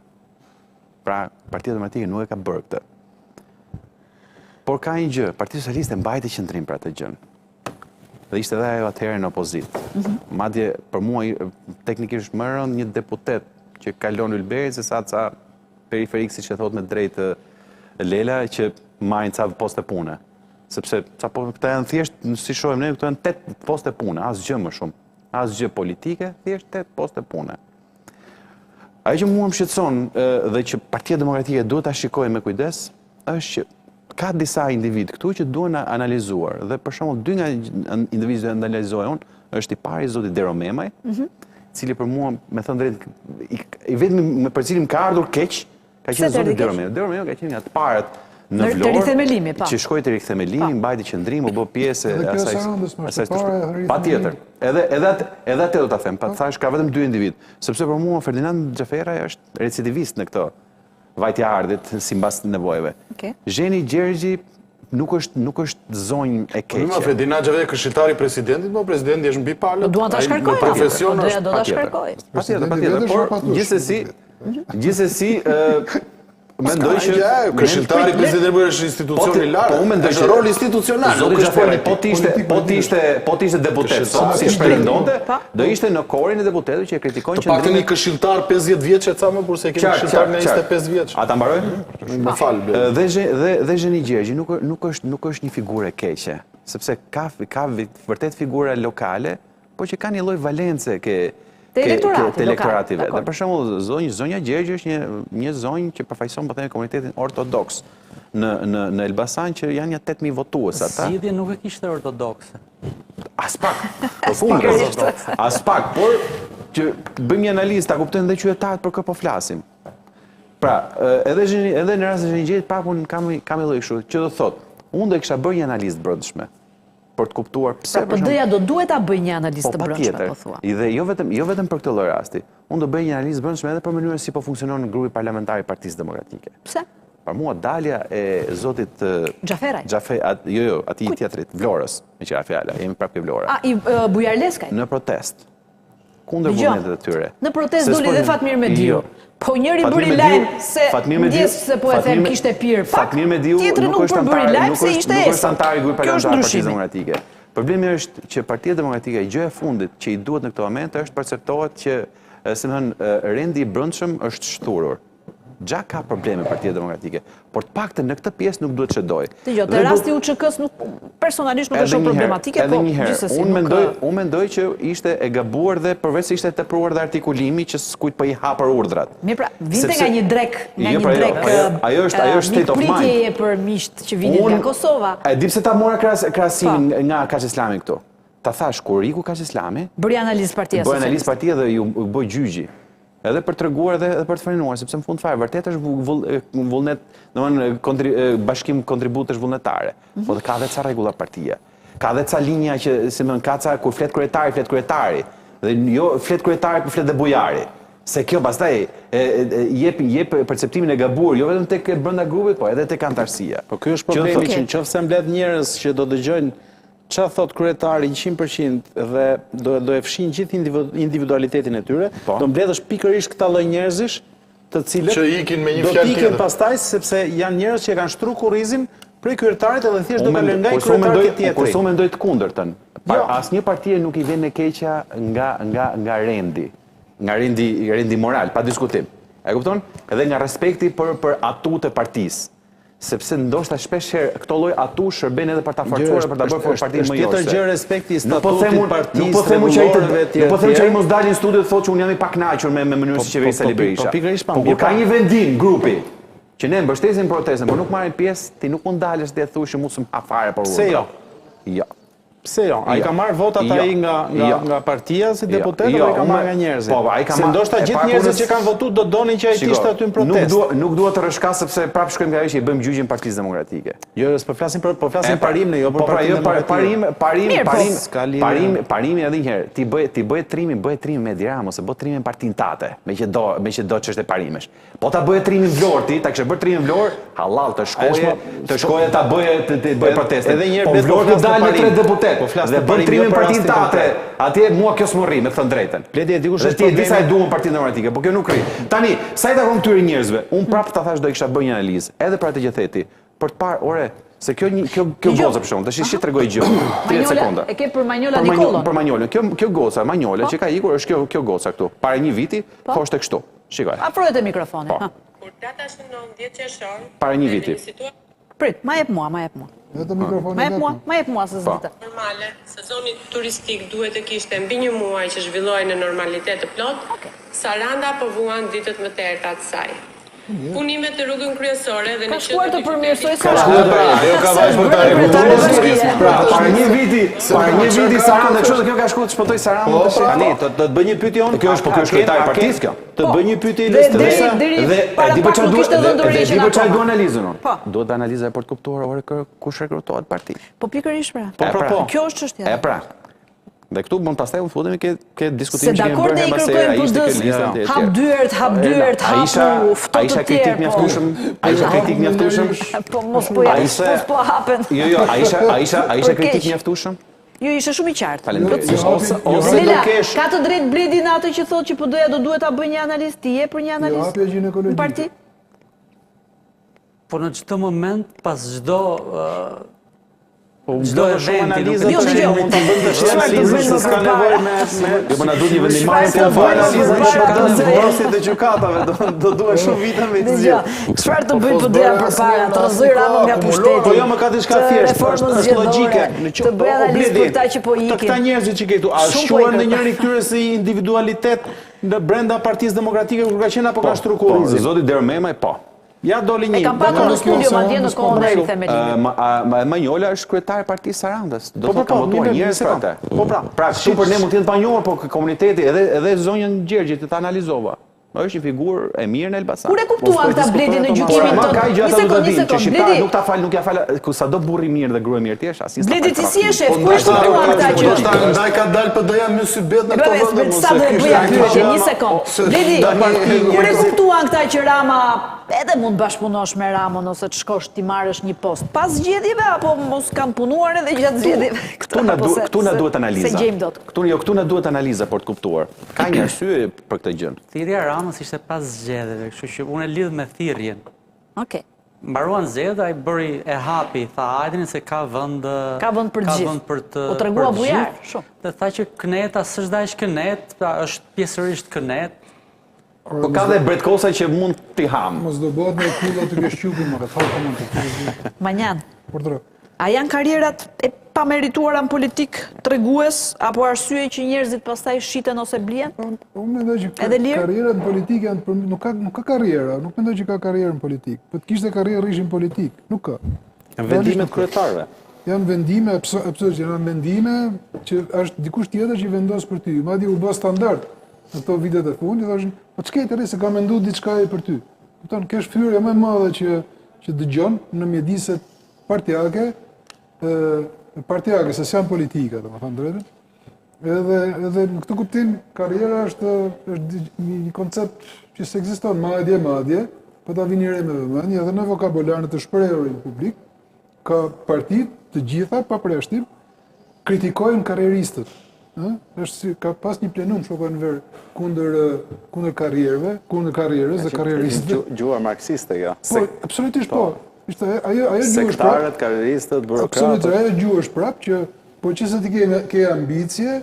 S7: Pra, Partia Demokratike nuk e ka bërë këtë. Por ka një gjë, Partia Socialiste mbajti qendrim për atë gjën. Dhe ishte edhe ajo atëherë në opozit. Madje për mua teknikisht më rënd një deputet që kalon Ylberi se sa periferik, siç e thot me drejtë Lela, që marrin ca poste pune. Sepse këta janë thjesht, si shohim ne, këto janë 8 poste pune, asgjë më shumë. Asgjë politike, thjesht 8 poste pune. Ajo që mua më shqetëson dhe që Partia Demokratike duhet ta shikojë me kujdes, është që ka disa individ këtu që duhen analizuar. Dhe për shembull, 2 nga individët që analizohen është i pari zoti Dero Memaj, cili për mua, me thënë drejtë, i vetmi për cilin ka ardhur keq, ka qenë zoti Dero Memaj. Dero Memaj ka qenë nga të parët në
S1: Të
S7: Vlorë,
S1: rithemelimi, pa.
S7: që shkoi te rithemelimi, mbajti qendrim, u bë pjesë
S4: Edhe
S7: e
S4: kjo
S7: asaj.
S4: Sarandës më
S7: asaj
S4: përpara e
S7: të
S4: rrithemelimit.
S7: Patjetër. Edhe atë do ta them, thash ka vetëm 2 individ, sepse për mua Ferdinand Xhaferaj është recidivist në këtë vajtja e ardhit sipas nevojave.
S1: Okej.
S7: Zheni Gjergji nuk është zonjë e
S6: Po më
S7: keqe.
S6: Ferdinand Xhaferaj këshilltari i presidentit, po presidenti është mbi palët.
S1: Do duan ta
S6: Ai
S1: shkarkojnë.
S6: Në profesion
S1: Do
S6: është
S1: ta
S7: patjetër.
S1: shkarkojnë.
S7: Patjetër,
S4: Presidenti
S7: por
S4: vetë është
S7: gjithsesi mendoj që
S6: këshilltari i presidentit është institucion i lartë.
S7: Po unë mendoj
S6: është rol institucional.
S7: Zoti
S6: Nuk është
S7: Xhaferi
S6: politik.
S7: po t'ishte deputet, sot si shpërndonte, do ishte në korin e deputetëve që e kritikojnë
S6: Të paktën një këshilltar 50 vjeç e ca më kurse kemi këshilltar në 25 vjeç.
S7: A ta mbaroj?
S6: Më fal.
S7: Dhe Zheni Gjergji nuk është një figurë e keqe, sepse ka vërtet figura lokale, por që ka një lloj valence
S1: Te
S7: elektorative.
S1: lokal,
S7: Dhe për shembull zonja Gjergji është një zonjë që përfaqëson po themi komunitetin ortodoks në Elbasan që janë një 8000 votues ata.
S2: Zgjidhja nuk e kishte ortodokse.
S7: As pak. As pak, por që bëjmë një analizë, ta kuptojnë dhe qytetarët për kë po flasim. Pra, edhe në rast të Zheni Gjergjit pakun kam një lloj kështu, që do thotë, unë do kisha bërë një analizë brendshme për të kuptuar pse
S1: Pra, PD-ja do duhet ta bëjë një analizë të brendshme, po thua.
S7: Dhe jo vetëm për këtë lloj rasti. Unë do bëj një analizë brendshme edhe për mënyrën si po funksionon grupi parlamentar i Partisë Demokratike.
S1: Pse?
S7: Për mua dalja e zotit
S1: Xhaferaj.
S7: Jo, atij teatrit Vlorës, me qira fjala, jemi prapë ke Vlora.
S1: I Bujarleskaj.
S7: Në protest. Kundër
S1: Dgjoj,
S7: vullnetit të tyre.
S1: Në protest
S7: Se
S1: doli dhe Fatmir Mediu.
S7: Jo.
S1: Po njëri
S7: Fatmir
S1: bëri
S7: Mediu-
S1: lajm se
S7: Fatmir Mediu-
S1: ndjes se po e them
S7: Fatmir-
S1: kishte pirë pak.
S7: Fatmir Mediu
S1: Tjetri nuk
S7: është
S1: bëri lajm se ishte
S7: nuk është
S1: ESA.
S7: antar i grupit
S1: Kjo është
S7: parlamentar të Partisë
S1: ndryshimi.
S7: Demokratike. Problemi është që Partia Demokratike gjë e fundit që i duhet në këtë moment është perceptohet që si më thënë rendi i brendshëm është shturur. Gja ka probleme Partia Demokratike, por të paktën në këtë pjesë nuk duhet çdoj.
S1: Dgjoj, te rasti UÇK-s nuk personalisht nuk është shumë problematike, po gjithsesi
S7: Unë mendoj që ishte e gabuar dhe përveç se ishte tepruar dhe artikulimi që s'kujt po i hapër urdhrat.
S1: Mirë, pra, vinte nga një drek,
S7: ajo është state of mind.
S1: mikpritjeje për miqt që vinin nga Kosova.
S7: E di pse ta mora krahasimin nga Kaq Islami këtu. Ta thash kur iku Kaq Islami,
S1: Bëri analizë partia
S7: bëri analizë
S1: socialiste.
S7: partia dhe ju bë gjyqi. Edhe për treguar dhe për të frenuar, sepse në fund fare vërtet është vullnet, domethënë bashkim kontributësh vullnetare. Po dhe ka edhe ca rregulla partia. Ka edhe ca linja që si më ka ca kur flet kryetari. Dhe jo flet kryetari, por flet dhe bujari. Se kjo pastaj jep perceptimin e gabuar, jo vetëm tek brenda grupit, po edhe tek antarësia.
S5: Po ky është problemi që nëse mbledh njerëz që do dëgjojnë çfarë thot kryetari 100% dhe do e fshin gjithë individualitetin e tyre, do mbledhësh pikërisht këta lloj njerëzish, të cilët
S6: që ikin me një
S5: do
S6: fjalë
S5: t'iken
S6: tjetër.
S5: pastaj sepse janë njerëz që kanë shtruar kurrizin prej kryetarit edhe thjesht do ta lënë nga kryetari tjetër.
S7: Kurse unë mendoj të kundërtën. Asnjë partie nuk i vjen e keqja nga rendi. Nga rendi moral, pa diskutim. E kupton? Edhe nga respekti për atut e partisë. Sepse ndoshta shpesh këto lloj atu shërben edhe për ta forcuar për ta bërë partinë më
S5: tjetër
S7: jose.
S5: gjë respekti i
S7: Nuk po
S5: statutit
S7: them
S5: partisë,
S7: që ai mos dalin në studio të thotë që unë jam i pakënaqur me mënyrën si qeveri Sali Berisha.
S5: Po pikërisht
S7: Po kur ka një vendim grupi që ne mbështesim protestën, por nuk marrin pjesë, ti nuk mund dalësh dhe thuash që mos më ha fare por.
S5: Pse jo?
S7: Jo.
S5: Pse jo? Ai ka marrë votat ai nga partia si deputet apo ai ka marrë nga njerëzit?
S7: Po, ai ka
S5: marrë. Se ndoshta gjithë njerëzit që kanë votuar do donin që ai të ishte aty në protestë.
S7: Nuk dua të rrëshkas sepse prapë shkojmë nga ajo që i bëjmë gjyqin Partisë Demokratike.
S5: Jo, po flasim parim ne, jo për Partinë Demokratike.
S7: Parimi edhe një herë, ti bëj trimin me Dirama ose bëj trimin partinë tate, me që do ç'është parimesh. Po ta bëj trimin Vlorë ti, ta kishe bërë trimin Vlorë, halal të shkoje ta bëj protestë.
S5: Edhe një
S7: po
S5: herë
S7: Vlorë të dalë 3 deputet.
S5: Po flas
S7: dhe bën trimin partinë tate. Atje mua kjo s'morri, me të thënë drejtën.
S5: Leti e dikush
S7: është problemi. Disa e duan Partinë Demokratike, po kjo nuk rri. Tani, sa i takon këtyre njerëzve? Unë prapë ta thash do kisha bërë një analizë, edhe për atë që theti, për të parë, ore, se kjo goca për shkakun, tash si tregoj gjë. 30 sekonda.
S1: E ke për Manjola Nikollon.
S7: Për Manjolën. Kjo goca, Manjola që ka ikur është kjo goca këtu. Para një viti, thoshte kështu. Shikoj.
S1: Afrohet te mikrofoni.
S8: Kur data shënon 10 qershor,
S7: para një viti.
S1: Prit, ma jep mua.
S4: Vetëm mikrofoni.
S1: Ma jep mua se s'dita.
S8: Normale, sezoni turistik duhet të kishte mbi një muaj që zhvillohej në normalitet të plot. Saranda po vuan ditët më të errta të saj. punimet në rrugën kryesore dhe
S1: Ka
S8: në
S1: shkuar të përmirësoj
S3: Ka shkuar ajo ka vajzë për ta
S5: Pra, para një viti Saranda, kështu kjo ka shkuar të shpëtoj Saranda tash. Tani, të të bëj një pyetje unë.
S7: Kjo është kryetari i partisë kjo.
S5: Të bëj një pyetje ilustruese
S1: dhe
S7: Di për çfarë
S1: kishte dhënë dorëheqjen
S7: Di për çfarë
S1: akoma.
S7: duan analizën unë.
S1: Po.
S7: Duhet të analizoj për të kuptuar ore kush rekrutohet parti.
S1: Po pikërisht pra.
S5: Po.
S1: Kjo është çështja.
S7: E pra. Dhe këtu mund pastaj u futemi ke
S1: Se
S7: diskutimin që kemi
S1: dakord
S7: bërë
S1: ne i
S7: herë
S1: kërkojmë
S7: ai ishte
S1: PD-s,
S7: ke lista e
S1: hap dyert, hapu, ftohtë
S7: A isha kritik mjaftueshëm? A isha kritik mjaftueshëm?
S1: Po mos po ja, mos po hapen.
S7: Jo, a isha kritik mjaftueshëm?
S1: Jo, ishte shumë i qartë.
S7: Faleminderit.
S5: Ose
S1: Lila,
S5: do kesh
S1: ka të drejtë Bledi në atë që thotë që PD-ja do duhet ta bëjë një analizë, ti je për një
S4: Jo
S1: analizë?
S4: hapja ginekologjike.
S1: Në parti?
S2: Po në çdo moment, pas çdo
S5: çdo shumë analizë
S1: Jo,
S5: që
S1: dëgjoj.
S5: mund të bëjmë të
S1: Çfarë
S5: analizë
S1: të
S5: që
S1: bëjmë
S5: s'ka
S1: më
S5: nevojë
S1: përpara?
S7: Jo, po na duhet një vendimar
S1: Çfarë
S5: se
S1: të
S5: apo
S1: bëjmë
S5: analizën
S1: më
S5: që
S1: përpara?
S5: të vendosit të gjykatave, do duhet shumë vite me të
S1: Dëgjoj,
S5: zgjedh.
S1: çfarë të bëjë PD-ja përpara? Të rrëzoj Ramën nga pushteti.
S5: Po jo, më ka diçka
S1: të
S5: thjesht,
S1: reformës
S5: është logjike.
S1: zgjedhore, të bëjë analizë për këta që po
S5: Të këta
S1: ikin.
S5: njerëzit që ke këtu, a
S1: Shumë po
S5: shquhen
S1: ikën.
S5: në njëri këtyre si individualitet në brenda Partisë Demokratike kur ka qenë apo ka strukturizim?
S7: Zoti Dermemaj, po.
S5: Ja doli
S1: E
S5: një.
S1: kam patur në studio madje në kohën e themelimit.
S7: Manjola është kryetari i Partisë Sarandës. Do
S5: Po,
S7: të ka votuar
S5: mirë,
S7: njerëz për atë.
S5: Po pra.
S7: Pra, këtu për ne mund të jetë panjohur, po komuniteti edhe zonjën Gjergjit të analizova. Është një figurë e mirë në Elbasan.
S1: Kur e kuptuan këta Bledi në gjykimin
S7: Ma
S1: tonë?
S7: ka i
S1: Një
S7: gjatë
S1: sekond,
S7: do
S1: një
S7: të dinë që
S1: sekond.
S7: shqiptarët
S1: Bledi,
S7: nuk ta fal, nuk ja fal, ku sado burri mirë dhe grua mirë ti është, asnjë.
S1: Bledi ti si je shef? Kur e kuptuan këta që
S3: Ndaj ka dalë PD-ja me sy bet në këto vende.
S1: Sa do e bëja pyetje, një sekond. Bledi, kur e kuptuan këta që Rama edhe mund bashkëpunosh me Ramën ose të shkosh ti marrësh një post pas zgjedhjeve apo mos kanë punuar edhe gjatë zgjedhjeve?
S7: Këtu na duhet analiza.
S1: Se gjejmë dot.
S7: Këtu na duhet analiza për të kuptuar. Ka një arsye për këtë gjë.
S2: thirrja e Ramës ishte pas zgjedhjeve, kështu që unë e lidh me thirrjen.
S1: Okej.
S2: Mbaruan zgjedhjet, ai bëri e hapi, tha hajdeni se ka vend
S1: për gjithë.
S2: vend për të
S1: U tregua
S2: për
S1: bujar,
S2: gjithë.
S1: shumë.
S2: Dhe tha që Kneta s'është daq Knet, pra është pjesërisht Knet.
S7: Po ka dhe bretkosa që mund t'i ham.
S4: Mos do bëhet me kulla të këshqupin, më ka koment të
S1: Manjan,
S4: Por
S1: a janë karrierat e pamerituara në politik tregues apo arsye që njerëzit pastaj shiten ose blien?
S4: Unë mendoj që
S1: Edhe lirë?
S4: karrierat në politikë janë nuk ka karriera, nuk mendoj që ka karrierë në politikë. Po të kishte karrierë ishin politik, nuk ka.
S5: Vendimet kryetarëve.
S4: Janë vendime, absolutisht janë vendime që është dikush tjetër që i vendos për ty. Madje u bë standard në këto vitet e fundit, thoshin, po ç'ke të se ka menduar diçka për ty. Kupton, kjo është fytyrë më e madhe që dëgjon në mjediset partijake, se janë politike, domethënë drejtën. Edhe në këtë kuptim karriera është një koncept që s'ekziston madje, po ta vini re me vëmendje edhe në vokabularin të shprehur në publik, ka partitë të gjitha pa preshtim kritikojnë karrieristët. Ka pas një plenum shokën ver kundër karrierës dhe karrieristëve.
S5: Gjuhë marksiste kjo.
S4: Po, absolutisht po. Ajo gjuhë është prapë.
S5: Sektarët, karrieristët, burokratët.
S4: Absolutisht, ajo gjuhë është prapë që po qëse ti ke ambicje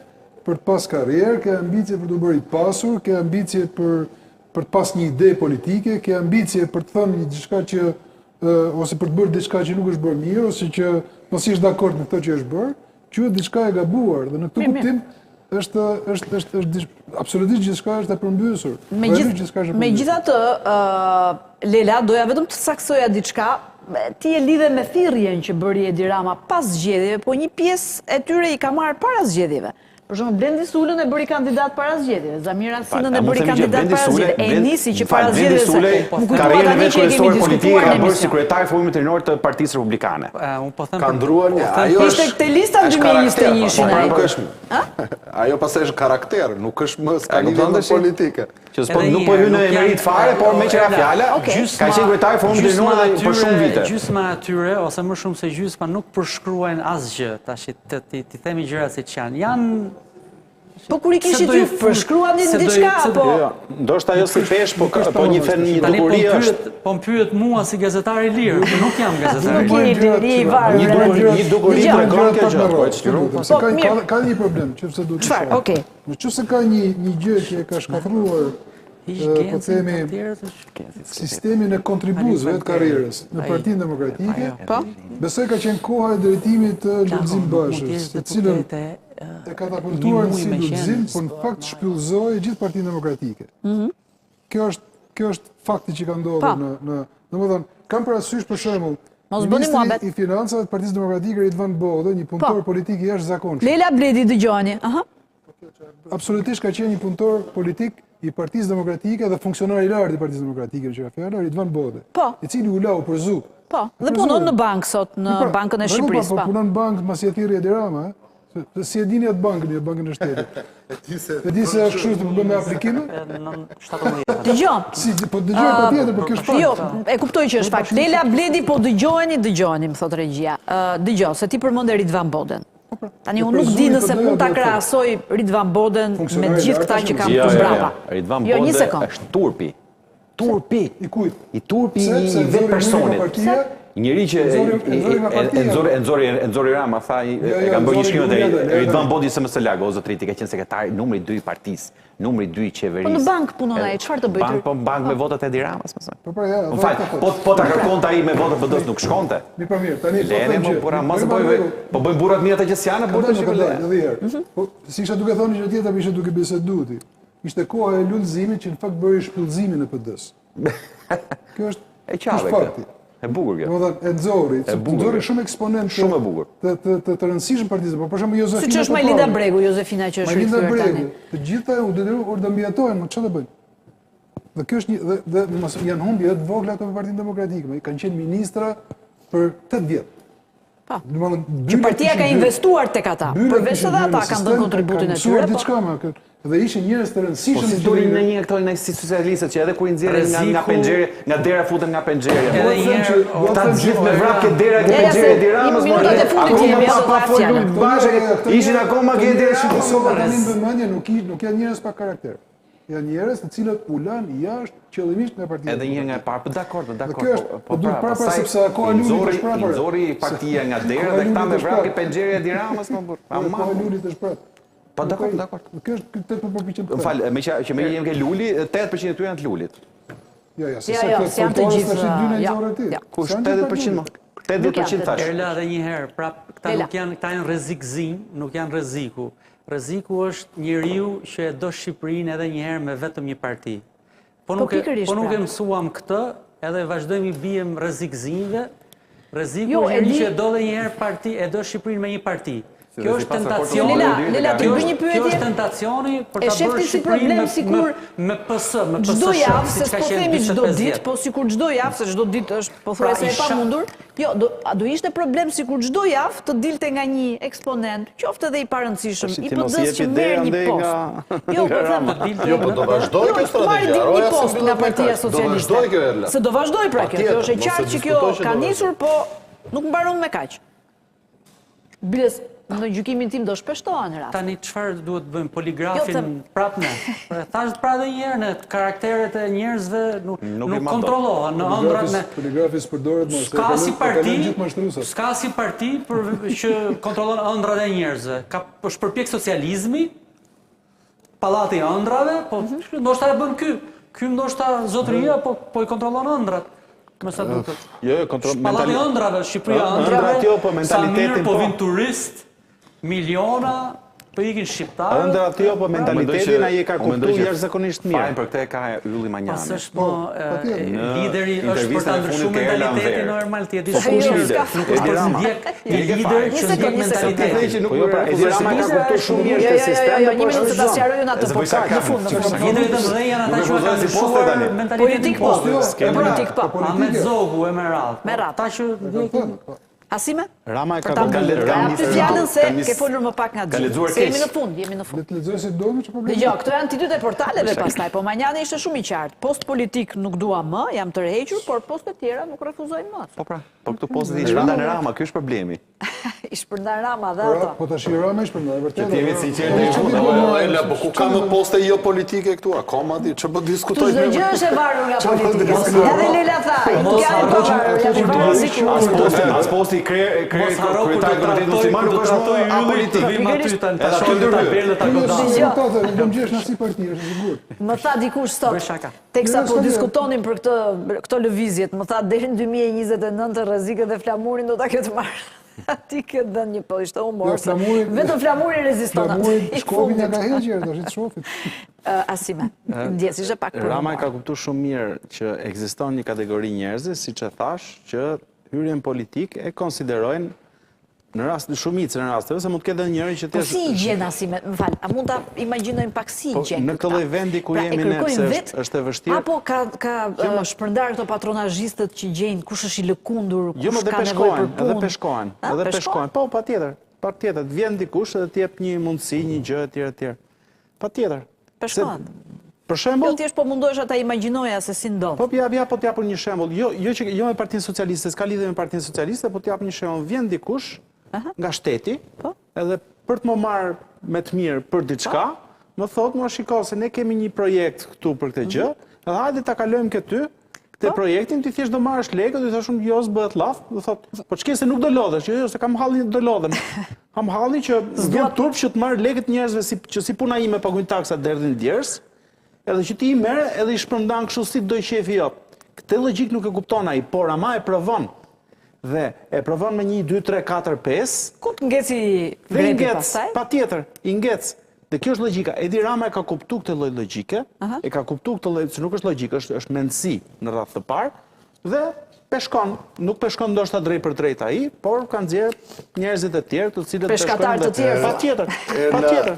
S4: për të pas karrierë, ke ambicje për të bërë i pasur, ke ambicje për të pas një ide politike, ke ambicje për të thënë një diçka që ose për të bërë diçka që nuk është bërë mirë ose që mos ish dakord me këtë që është bërë, quhet diçka e gabuar dhe në këtë kuptim është absolutisht gjithçka është e përmbysur.
S1: Megjithatë, Lela, doja vetëm të saksoja diçka, ti e lidhe me thirrjen që bëri Edi Rama pas zgjedhjeve, po një pjesë e tyre i ka marrë para zgjedhjeve. Për shembull, Blendi Sulën e bëri kandidat para zgjedhjeve, Zamira Sinën e bëri kandidat para zgjedhjeve. E nisi që para zgjedhjeve nuk kujtohet tani që e kemi diskutuar në
S7: bërë si
S1: emision.
S7: kryetar i forumit rinor të Partisë Republikane.
S2: Unë po them
S3: Ka ndruar një, ajo
S1: Ishte këtë lista në 2021-shin ai.
S3: Ajo pastaj është karakter, nuk është më s'ka lidhje me politike.
S7: Që nuk po hyn në emerit fare, por me qëra fjala, ka qenë kryetar i forumit rinor dhe për shumë vite.
S2: Gjysma e tyre, ose më shumë se gjysma, nuk përshkruajnë asgjë, tash ti themi gjërat siç janë. Janë
S1: Po kur i kishit ju përshkruani diçka apo
S5: ndoshta ajo si pesh, po një fen një dukuri është.
S2: Po më pyet mua si gazetar i lirë, po nuk jam gazetar i
S1: lirë. I varur.
S5: Një dukuri tregon kjo gjë.
S4: Ka një problem, nëse duhet të
S1: Çfarë? Okej.
S4: Nëse ka një gjë që e ka shkatërruar po themi sistemin e kontribuzëve të karrierës në Partinë Demokratike, besoj ka qenë koha e drejtimit të Lulzim Bashës, të cilën e katapultuar si Lulzim, por në fakt shpyllzoi gjithë Partinë Demokratike. Kjo kjo është fakti që ka ndodhur në domethënë kam parasysh për shembull
S1: Mos bëni muhabet.
S4: Ministri i Financave të Partisë Demokratike Ridvan Bodë, një punëtor politik i jashtëzakonshëm.
S1: Leila Bledi dëgjoni. Aha.
S4: Absolutisht ka qenë një punëtor politik i Partisë Demokratike dhe funksionar i lartë i Partisë Demokratike që ka fjala Ridvan Bodë, i cili u lau për zu.
S1: Po, dhe punon në bankë sot, në Bankën e Shqipërisë.
S4: Po, punon në bankë masi Edi Rama, si e dini atë bankën e shtetit. E di se është kështu të bëjmë aplikime?
S1: Dëgjoj.
S4: Po dëgjoj patjetër, por kjo është fakt.
S1: Jo, e kuptoj që është fakt. Leila Bledi, po dëgjoni, më thot regjia. Dëgjoj, se ti përmende Ridvan Bodën. Tani unë nuk di nëse mund ta krahasoj Ridvan Bodën me gjithë këta që kam këtu brapa.
S7: Ridvan
S1: Jo, një
S7: Bodë
S1: sekond.
S7: është turpi. Turpi.
S4: I kujt?
S7: I turpi i vetë personit. Njëri që Enzori Rama tha, e kam bërë një shkrimë dhe Ridvan Bodë se më së largë, o zotëri, ti ka qenë sekretari numri 2 i partisë, numri 2 i qeverisë.
S1: Po në bank punon ai, çfarë të bëj?
S7: Po në bank me votat e Edi Ramës, më thënë.
S4: Po ja.
S7: Më fal, po ta kërkonte ai me votat PD-s nuk shkonte.
S4: Mirë, tani
S7: Lene, mos po bëjnë burrat mirë të gjësjanë, burrat të shkollë.
S4: Po si isha duke thënë gjë tjetër, isha duke biseduar ti. Ishte koha e lullëzimit që në fakt bëri shpëllëzimin e PD-s. Kjo është fakti.
S7: E bukur kjo.
S4: Domethënë Enzori shumë eksponent
S7: shumë e bukur.
S4: Të rëndësishëm partisë, por për shembull Jozefina.
S1: Siç është Majlinda Bregu, Jozefina që është rikthyer tani.
S4: Të gjitha u do mbijetojnë, më çfarë bëjnë? Dhe kjo është një dhe janë humbje të vogla ato për Partinë Demokratike, kanë qenë ministra për 8 vjet.
S1: Po. Që partia ka investuar tek ata, përveç se ata kanë dhënë kontributin e tyre.
S4: Dhe ishin njerëz të rëndësishëm.
S7: Po si durin në një këto si socialistët që edhe kur i nxjerrin nga penxhere, nga dera futen nga penxhere.
S2: Edhe një herë
S7: ta gjithë me vrapë dera nga penxhere e Tiranës,
S1: minutat e fundit jemi edhe pa fjalë.
S7: Ishin akoma që dera
S4: Sot tani në vëmendje nuk janë njerëz pa karakter. Janë njerëz të cilët u lanë jashtë qëllimisht nga partia.
S7: Edhe një nga e parë, po dakord.
S4: Po duhet prapë sepse ka Luli është prapë.
S7: Nxori partia nga dera dhe këta me vrapë penxhere e Tiranës, më burr.
S4: Pa Luli është prapë.
S7: Po dakord.
S4: Kjo është 8%
S7: Më fal, me që me jemi ke Luli, 8% e tyre janë të Lulit.
S4: Jo,
S1: se janë të gjithë.
S7: Kush 80% më? 80% thash.
S2: Erla edhe një herë, prap këta janë rrezikzin, nuk janë rreziku. Rreziku është njeriu që e do Shqipërinë edhe një herë me vetëm një parti. Po nuk e mësuam këtë, edhe vazhdojmë i bijem rrezikzinëve. Rreziku është njeriu që e do edhe një herë parti, e do Shqipërinë me një parti. Kjo është tentacioni.
S1: Lela, ti bëj një pyetje.
S2: Kjo është tentacioni për ta bërë Shqipërinë me PS,
S1: çdo javë, se po themi çdo ditë, po sikur çdo javë, se çdo ditë është pothuajse e pamundur. Jo, do ishte problem sikur çdo javë të dilte nga një eksponent, qoftë edhe i parëndësishëm, i PD-s që merr një post. Jo, po them,
S3: po do vazhdoj kjo strategji.
S1: Një post nga Partia Socialiste. Se do vazhdoj pra kjo. Kjo është e qartë që kjo ka nisur, po nuk mbaron me kaq. Biles në gjykimin tim do shpeshtohen rast.
S2: Tani çfarë duhet të bëjmë? Poligrafin prapë ne. Thash pra edhe një herë në karakteret e njerëzve nuk kontrollohen në ëndrat ne.
S4: Poligrafi s'përdoret më.
S2: Ska si parti që kontrollon ëndrat e njerëzve. Ka shpërpjek socializmi, pallati i ëndrave, po ndoshta e bën ky. Ky ndoshta zotëria po i kontrollon ëndrat. Më sa duket.
S5: Jo, kontroll
S2: Pallati i ëndrave, Shqipëria ëndrave.
S5: Po mentalitetin
S2: po vin turist, miliona, po ikin shqiptarë.
S5: Ëndra aty po mentalitetin ai e ka kuptuar jashtëzakonisht mirë.
S7: Fajin për këtë ka Ylli Manjani.
S2: Pas është lideri është për ta ndryshuar mentalitetin normal ti e di
S1: se
S2: nuk është për ndjek një lider që ndjek mentalitetin.
S5: Edi Rama ka kuptuar shumë mirë këtë sistem.
S1: Jo, një minutë ta sqarojun atë po në fund.
S2: Liderit e mëdhenj janë ata që kanë ndryshuar mentalitetin
S1: Politik po.
S2: Ahmet Zogu e Merat. Ata që ndjekin
S1: Asime?
S5: Rama e ka
S1: të fjalën se ke folur më pak nga gjithë. Se jemi në fund.
S4: Le të lexoj se do më që problem.
S1: Dgjoj, këto janë titujt e portaleve pastaj, po Manjani ishte shumë i qartë. Post politik nuk dua më, jam tërhequr, por post e tjera nuk refuzojnë më.
S7: Po pra, po këtu postet i shpërndan Rama, ky është problemi.
S1: I shpërndan Rama dhe ato.
S4: Po tash Rama i shpërndan, vërtet.
S7: Ti jemi sinqert.
S3: Po ku ka më poste jo politike këtu? Akoma di ç'po diskutojmë.
S1: Çdo gjë është e varur nga politika. Edhe Lela tha, nuk janë të varur.
S7: As posti kryetar i Komunitetit Musliman nuk është apolitik.
S2: Edhe aty do ta bërë ta godas.
S4: Do mëjesh në si parti, është sigurt.
S1: Më tha dikush sot, teksa po diskutonin për këto lëvizjet, më tha deri në 2029 rreziqet e flamurin do ta ketë marrë. Ti ke dhënë një po ishte humor.
S4: Jo, flamurin-
S1: Vetëm flamuri reziston.
S4: Flamurin
S1: I
S4: shkopin ja
S1: fundit.
S4: ka hequr, do të shofit.
S1: Asime, ndjes ishte pak për
S5: Rama
S1: humor.
S5: ka kuptuar shumë mirë që ekziston një kategori njerëzi, siç e thash, që hyrjen politik e konsiderojnë në rast shumicën e rasteve se mund të ketë edhe njëri që
S1: Po si i gjen Asime, më fal, a mund ta imagjinojmë pak si i
S5: Po,
S1: gjen?
S5: në këtë lloj vendi ku jemi ne, pse është e vështirë.
S1: Apo ka shpërndar këto patronazhistët që gjejnë kush është i lëkundur,
S5: Jo, më
S1: kush
S5: dhe
S1: ka nevojë për
S5: peshkohen,
S1: punë.
S5: edhe peshkohen,
S1: A,
S5: edhe
S1: peshkohen?
S5: peshkohen. Po, patjetër, patjetër, të vjen dikush edhe të jep një mundësi, një gjë etj. Patjetër.
S1: Peshkohen.
S5: Për shembull,
S1: Jo, thjesht po mundohesha ta imagjinoja se si ndodh.
S5: po po t'jap një shembull. Jo me Partinë Socialiste, s'ka lidhje me Partinë Socialiste, po t'jap një shembull. Vjen dikush nga shteti,
S1: Po.
S5: edhe për të më marrë me të mirë për diçka, më thotë, mua shiko se ne kemi një projekt këtu për këtë gjë, edhe hajde ta kalojmë këty, këtë projektin, ti thjesht do marrësh lekë, do i thosh jo, s'bëhet llaf, do thotë, po ç'ke se nuk do lodhesh, jo, se kam hallin do lodhem. Kam halli që vjen turp që të marr lekët njerëzve që si puna ime paguajnë taksa derdhin djers, edhe që ti i merr edhe i shpërndan kështu si do shefi jot. Këtë logjik nuk e kupton ai, por ama e provon. Dhe e provon me 1, 2, 3, 4, 5.
S1: Ku të ngeci
S5: Dhe i
S1: grepi
S5: ngec,
S1: pastaj?
S5: patjetër, i ngec. Dhe kjo është logjika. Edi Rama e ka kuptuar këtë lloj logjike, e ka kuptuar këtë lloj, se nuk është logjik, është mendësi në radhë të parë, dhe peshkon, nuk peshkon ndoshta drejt për drejt ai, por kanë nxjerr njerëzit e tjerë, të cilët
S1: Peshkatar të tjerë.
S5: Patjetër, patjetër.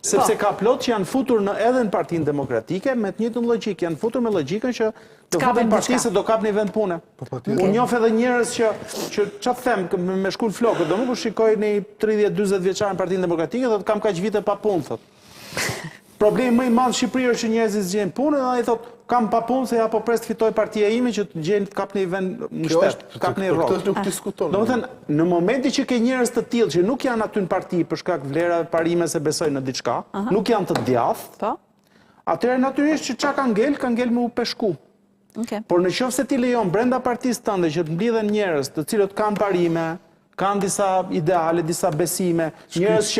S5: Sepse ka plot që janë futur edhe në Partinë Demokratike me të njëjtën logjik, janë futur me logjikën që do
S1: kapin
S5: futen parti
S1: diçka.
S5: se do kapni vend pune.
S4: patjetër.
S5: Unë njoh edhe njerëz që çfarë them me shkul flokët, do nuk u shikoj në 30-40 vjeçar në Partinë Demokratike, thotë kam kaq vite pa punë, thotë. Problemi më i madh në Shqipëri është që njerëzit zgjejnë punën dhe ai thotë kam pa punë se apo pres të fitoj partia ime që të gjejnë të kapni vend në shtet, të kapni rrok.
S3: Këtë nuk diskuton.
S5: Domethënë, në momentin që ke njerëz të tillë që nuk janë aty në parti për shkak vlerave parime se besojnë në diçka, nuk janë të djathtë,
S1: Po?
S5: atëherë natyrisht që çka ka ngel me u peshku.
S1: Okej.
S5: Por në qoftë se ti lejon brenda partisë tënde që të mblidhen njerëz të cilët kanë parime, kanë disa ideale, disa besime, njerëz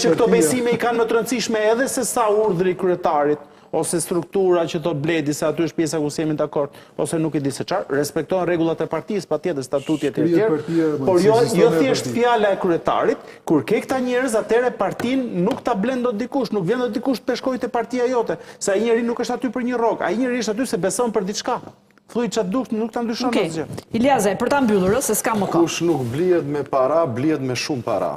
S5: që këto besime i kanë më të rëndësishme edhe se sa urdhri i kryetarit, ose struktura që thot bledi se aty është pjesa ku jemi dakord, ose nuk e di se çfarë, respektojnë rregullat e partisë, patjetër statutjet e tjerë, por jo thjesht fjala e kryetarit, kur ke këta njerëz atëre partinë nuk ta blen dot dikush, nuk vjen dot dikush të peshkojë te partia jote, se ai njeri nuk është aty për një rrok, ai njeri është aty se beson për diçka. Thuaj çfarë duk, nuk ta ndryshon
S1: Okej.
S5: asgjë.
S1: Iliazaj, për ta mbyllur, se s'ka më kohë.
S3: Kush nuk blihet me para, blihet me shumë para.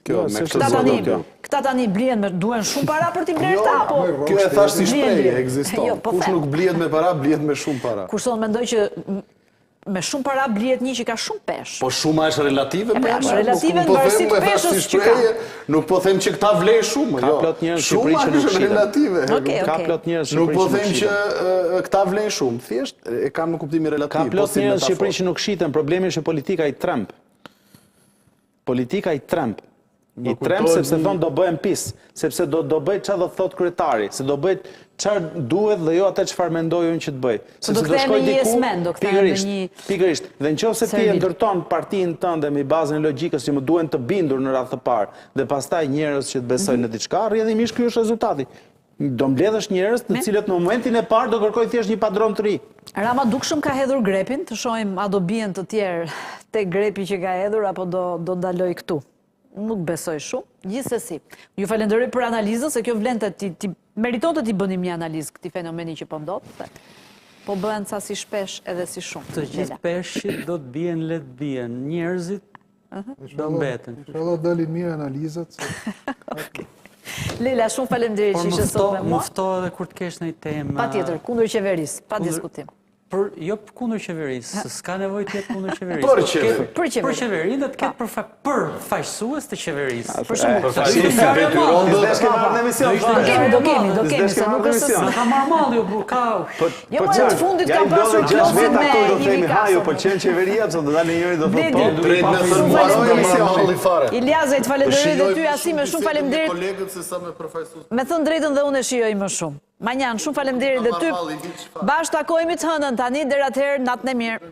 S3: Kjo me këtë
S1: Këta tani blihen me duhen shumë para për t'i blerë ta, apo?
S3: Kjo e thash si shprehje,
S1: Jo,
S3: ekziston.
S1: po
S3: Kush
S1: them.
S3: nuk blihet me para, blihet me shumë para.
S1: Kurse unë mendoj që me shumë para blihet një që ka shumë pesh.
S3: Po shuma është relative,
S1: pra,
S3: pra,
S1: është relative në varësi të peshës që ka.
S3: Nuk po them që këta vlej shumë,
S5: Ka
S3: jo.
S5: plot njerëz në
S3: Shuma
S5: Shqipëri që nuk
S3: është
S5: shiten.
S3: relative.
S1: Okej,
S5: Ka
S1: okej.
S5: plot njerëz në
S3: Nuk
S5: Shqipëri
S3: po
S5: që nuk
S3: them që
S5: shiten.
S3: këta vlejnë shumë, thjesht e kam në kuptimin relativ.
S5: Ka plot
S3: po si
S5: njerëz në
S3: metaforë.
S5: Shqipëri që nuk shiten, problemi është politika i tremp. Politika i tremp. I tremp sepse thonë do bëhem pis, sepse do bëj çfarë do thot kryetari, se do bëj çfarë duhet dhe jo atë çfarë mendoj unë që të bëj.
S1: do kthehen në një esmen, do kthehen në një
S5: Pikërisht. Dhe nëse ti e
S1: servil.
S5: ndërton partinë tënde me bazën e logjikës që më duhen të bindur në radhë të parë dhe pastaj njerëz që të besojnë në diçka, rrjedhimisht ky është rezultati. Do mbledhësh njerëz të cilët në momentin e parë do kërkojnë thjesht një padron të ri.
S1: Rama dukshëm ka hedhur grepin, të shohim a do bien të tjerë te grepi që ka hedhur apo do ndaloj këtu. Nuk besoj shumë, gjithsesi. Ju falenderoj për analizën, se kjo vlen të meriton të t'i bënim një analizë këtij fenomeni që po ndodh. Po bëhen sa si shpesh edhe si shumë.
S2: Të gjithë peshqit do të bien, le të bien. Njerëzit do mbeten.
S4: Inshallah dalin mirë analizat.
S1: Lela, shumë faleminderit që ishe sot me mua.
S2: Mufto edhe kur të kesh një temë.
S1: Patjetër, kundër qeverisë, pa diskutim.
S2: Jo kundër qeverisë, s'ka nevojë të jetë kundër qeverisë.
S3: Për qeveri.
S2: Për qeveri dhe të ketë për faqësues të qeverisë.
S1: Për shembull, do kemi, se nuk është se
S2: ka marrë malli, ka.
S1: Jo, më në fundit kam pasur klosit me Ivi Kasën.
S5: Po qenë qeveria, pse do dalë njëri do thotë
S1: Bledi,
S3: Drejt me thënë malli fare.
S1: Iliazaj, të falenderoj dhe ty Asime, shumë faleminderit.
S3: Kolegët se sa me përfaqësues.
S1: Me thënë drejtën dhe unë e shijoj më shumë. Manjan, shumë faleminderit dhe ty. Bashkë takohemi të hënën tani, deri atëherë natën e mirë.